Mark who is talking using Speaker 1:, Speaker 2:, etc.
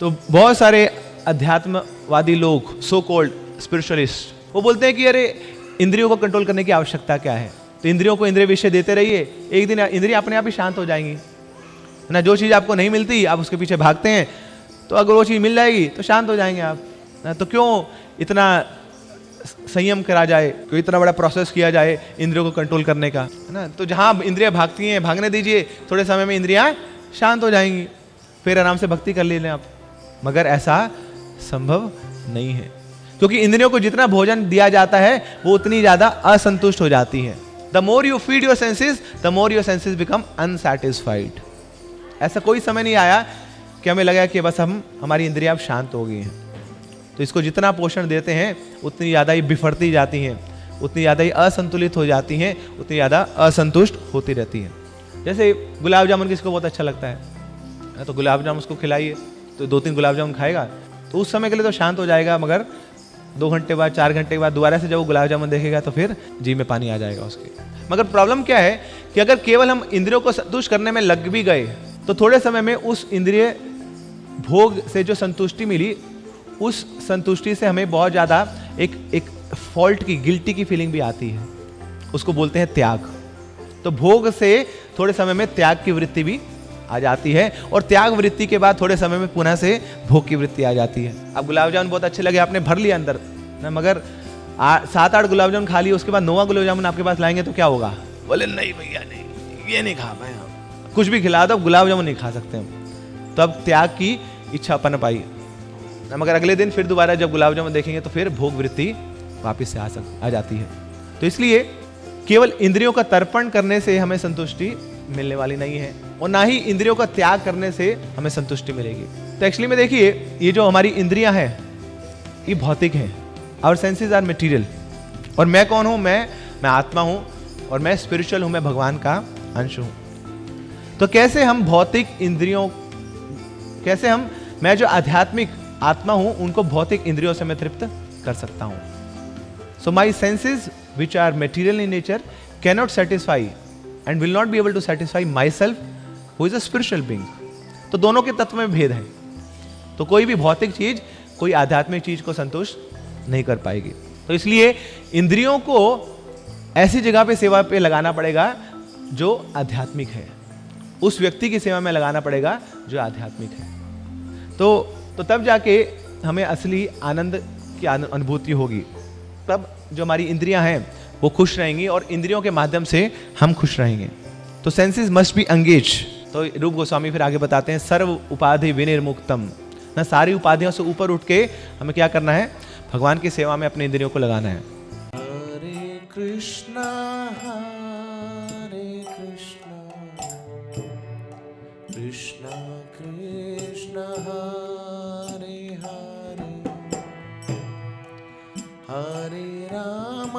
Speaker 1: तो बहुत सारे अध्यात्मवादी लोग, सो कॉल्ड स्पिरिचुअलिस्ट, वो बोलते हैं कि अरे इंद्रियों को कंट्रोल करने की आवश्यकता क्या है, तो इंद्रियों को इंद्रिय विषय देते रहिए, एक दिन इंद्रियां अपने आप ही शांत हो जाएंगी ना। जो चीज़ आपको नहीं मिलती आप उसके पीछे भागते हैं, तो अगर वो चीज़ मिल जाएगी तो शांत हो जाएंगे आप ना। तो क्यों इतना संयम करा जाए, क्यों इतना बड़ा प्रोसेस किया जाए इंद्रियों को कंट्रोल करने का, है ना। तो जहाँ इंद्रियां भागती हैं भागने दीजिए, थोड़े समय में इंद्रियां शांत हो जाएंगी, फिर आराम से भक्ति कर लें आप। मगर ऐसा संभव नहीं है, क्योंकि इंद्रियों को जितना भोजन दिया जाता है वो उतनी ज्यादा असंतुष्ट हो जाती है। The more you feed your senses, the more your senses become unsatisfied. ऐसा कोई समय नहीं आया कि हमें लगा कि बस हमारी इंद्रियां अब शांत हो गई हैं। तो इसको जितना पोषण देते हैं उतनी ज़्यादा ही बिफरती जाती हैं, उतनी ज़्यादा ही असंतुलित हो जाती हैं, उतनी ज़्यादा असंतुष्ट होती रहती हैं। जैसे गुलाब जामुन किसको बहुत अच्छा लगता है, तो गुलाब जामुन उसको खिलाइए, तो 2-3 गुलाब जामुन खाएगा तो उस समय के लिए तो शांत हो जाएगा, मगर 2 घंटे बाद, 4 घंटे के बाद दोबारा से जब वो गुलाब जामुन देखेगा तो फिर जी में पानी आ जाएगा उसके। मगर प्रॉब्लम क्या है कि अगर केवल हम इंद्रियों को संतुष्ट करने में लग भी गए तो थोड़े समय में उस इंद्रिय भोग से जो संतुष्टि मिली, उस संतुष्टि से हमें बहुत ज़्यादा एक फॉल्ट की, गिल्टी की फीलिंग भी आती है, उसको बोलते हैं त्याग। तो भोग से थोड़े समय में त्याग की वृत्ति भी आ जाती है, और त्याग वृत्ति के बाद थोड़े समय में पुनः से भोग की वृत्ति आ जाती है। अब गुलाब जामुन बहुत अच्छे लगे, आपने भर लिया अंदर ना, मगर 7-8 गुलाब जामुन खा लिए, उसके बाद 9वां गुलाब जामुन आपके पास लाएंगे तो क्या होगा, बोले नहीं भैया नहीं, ये नहीं खा पाए हम, कुछ भी खिला दो गुलाब जामुन नहीं खा सकते हम। तो अब त्याग की इच्छा पनप आई ना, मगर अगले दिन फिर दोबारा जब गुलाब जामुन देखेंगे तो फिर भोग वृत्ति वापस से आ जाती है। तो इसलिए केवल इंद्रियों का तर्पण करने से हमें संतुष्टि मिलने वाली नहीं है, और ना ही इंद्रियों का त्याग करने से हमें संतुष्टि मिलेगी। तो एक्चुअली में देखिए, ये जो हमारी इंद्रियां हैं ये भौतिक हैं, आवर सेंसेस आर मटेरियल। और मैं कौन हूं, मैं आत्मा हूं, और मैं स्पिरिचुअल हूं, मैं भगवान का अंश हूं। तो कैसे हम भौतिक इंद्रियों, कैसे मैं जो आध्यात्मिक आत्मा हूं उनको भौतिक इंद्रियों से मैं तृप्त कर सकता हूं। So my senses which are material in nature cannot satisfy and will not be able to satisfy myself who is a spiritual being। तो दोनों के तत्व में भेद है। तो कोई भी भौतिक चीज कोई आध्यात्मिक चीज को संतुष्ट नहीं कर पाएगी। तो इसलिए इंद्रियों को ऐसी जगह पे सेवा पे लगाना पड़ेगा जो आध्यात्मिक है, उस व्यक्ति की सेवा में लगाना पड़ेगा जो आध्यात्मिक है। तो तब जाके हमें असली आनंद की अनुभूति होगी, तब जो हमारी इंद्रियां हैं वो खुश रहेंगी और इंद्रियों के माध्यम से हम खुश रहेंगे। तो सेंसेस मस्ट बी एंगेज। तो रूप गोस्वामी फिर आगे बताते हैं, सर्व उपाधि विनिर्मुक्तम ना, सारी उपाधियों से ऊपर उठ के हमें क्या करना है, भगवान की सेवा में अपने इंद्रियों को लगाना है।
Speaker 2: हरे कृष्णा कृष्णा कृष्णा हरे हरे, हरे राम